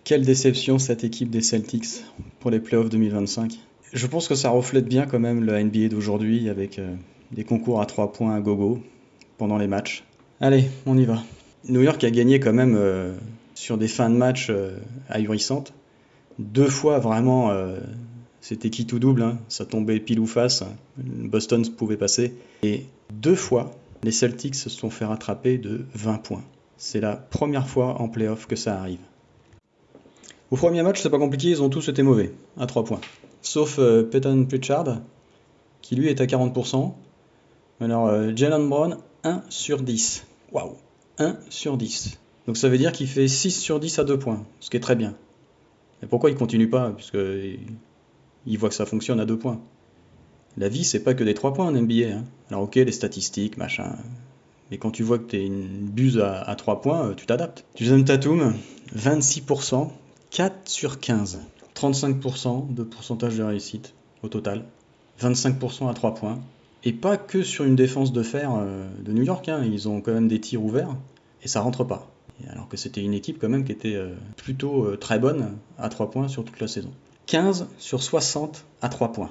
Quelle déception cette équipe des Celtics pour les playoffs 2025. Je pense que ça reflète bien quand même la NBA d'aujourd'hui avec des concours à 3 points à gogo pendant les matchs. Allez, on y va. New York a gagné quand même sur des fins de match ahurissantes. 2 fois vraiment, c'était qui tout double, hein, ça tombait pile ou face. Boston pouvait passer. Et 2 fois, les Celtics se sont fait rattraper de 20 points. C'est la première fois en playoff que ça arrive. Au premier match, c'est pas compliqué, ils ont tous été mauvais, à 3 points. Sauf Peyton Pritchard, qui lui est à 40%. Alors, Jaylen Brown, 1 sur 10. Waouh, 1 sur 10. Donc ça veut dire qu'il fait 6 sur 10 à 2 points, ce qui est très bien. Et pourquoi il continue pas? Puisqu'il voit que ça fonctionne à 2 points. La vie, c'est pas que des 3 points en NBA. Hein. Alors ok, les statistiques, machin. Mais quand tu vois que t'es une buse à 3 points, tu t'adaptes. Jason Tatum, 26%, 4 sur 15. 35% de pourcentage de réussite au total. 25% à 3 points. Et pas que sur une défense de fer de New York, hein. Ils ont quand même des tirs ouverts et ça rentre pas. Alors que c'était une équipe quand même qui était plutôt très bonne à 3 points sur toute la saison. 15 sur 60 à 3 points.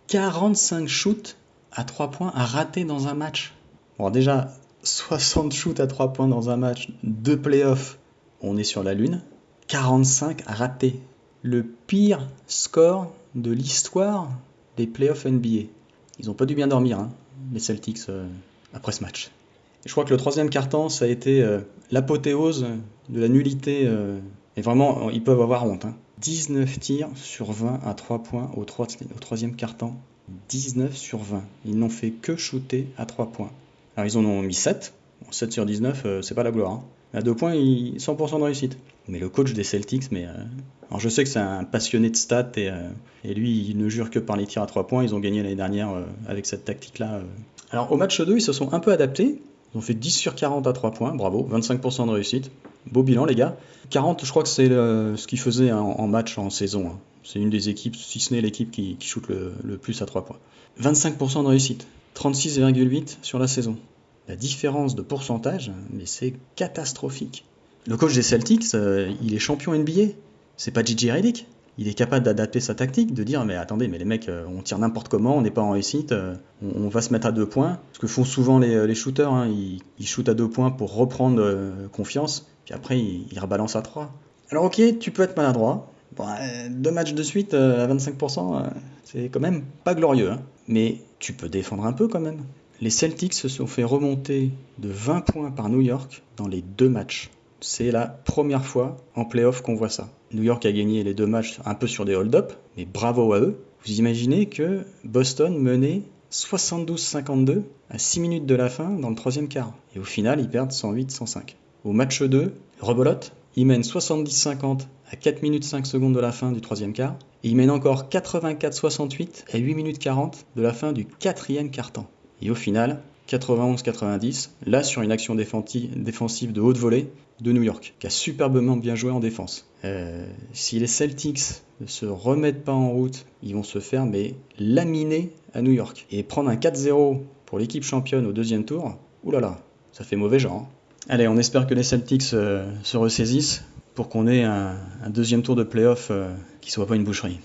45 shoots à 3 points à rater dans un match. Bon, déjà, 60 shoots à 3 points dans un match de playoff, on est sur la lune. 45 à rater. Le pire score de l'histoire des playoffs NBA. Ils n'ont pas dû bien dormir, hein, les Celtics, après ce match. Et je crois que le troisième quart-temps, ça a été l'apothéose de la nullité. Et vraiment, ils peuvent avoir honte. Hein. 19 tirs sur 20 à 3 points au troisième quart-temps. 19 sur 20. Ils n'ont fait que shooter à 3 points. Alors ils en ont mis 7. Bon, 7 sur 19, c'est pas la gloire. Hein. À 2 points, 100% de réussite. Mais le coach des Celtics, alors je sais que c'est un passionné de stats et lui, il ne jure que par les tirs à 3 points. Ils ont gagné l'année dernière avec cette tactique-là. Alors au match 2, ils se sont un peu adaptés. Ils ont fait 10 sur 40 à 3 points, bravo, 25% de réussite. Beau bilan les gars. 40, je crois que c'est ce qu'ils faisaient en match en saison. Hein. C'est une des équipes, si ce n'est l'équipe qui shoot le plus à 3 points. 25% de réussite, 36,8 sur la saison. La différence de pourcentage, mais c'est catastrophique. Le coach des Celtics, il est champion NBA. C'est pas J.J. Redick. Il est capable d'adapter sa tactique, de dire mais attendez, mais les mecs, on tire n'importe comment, on n'est pas en réussite, on va se mettre à 2 points. Ce que font souvent les shooters, hein, ils shootent à 2 points pour reprendre confiance, puis après ils rebalancent à 3. Alors ok, tu peux être maladroit. Bon, 2 matchs de suite à 25%, c'est quand même pas glorieux. Hein. Mais tu peux défendre un peu quand même. Les Celtics se sont fait remonter de 20 points par New York dans les 2 matchs. C'est la première fois en playoff qu'on voit ça. New York a gagné les 2 matchs un peu sur des hold-up, mais bravo à eux. Vous imaginez que Boston menait 72-52 à 6 minutes de la fin dans le troisième quart. Et au final, ils perdent 108-105. Au match 2, rebelote, ils mènent 70-50 à 4 minutes 5 secondes de la fin du troisième quart. Et ils mènent encore 84-68 à 8 minutes 40 de la fin du quatrième quart-temps. Et au final, 91-90, là sur une action défensive de haute volée de New York, qui a superbement bien joué en défense. Si les Celtics ne se remettent pas en route, ils vont se faire laminer à New York. Et prendre un 4-0 pour l'équipe championne au deuxième tour, oulala, ça fait mauvais genre. Hein. Allez, on espère que les Celtics se ressaisissent pour qu'on ait un deuxième tour de playoff qui soit pas une boucherie.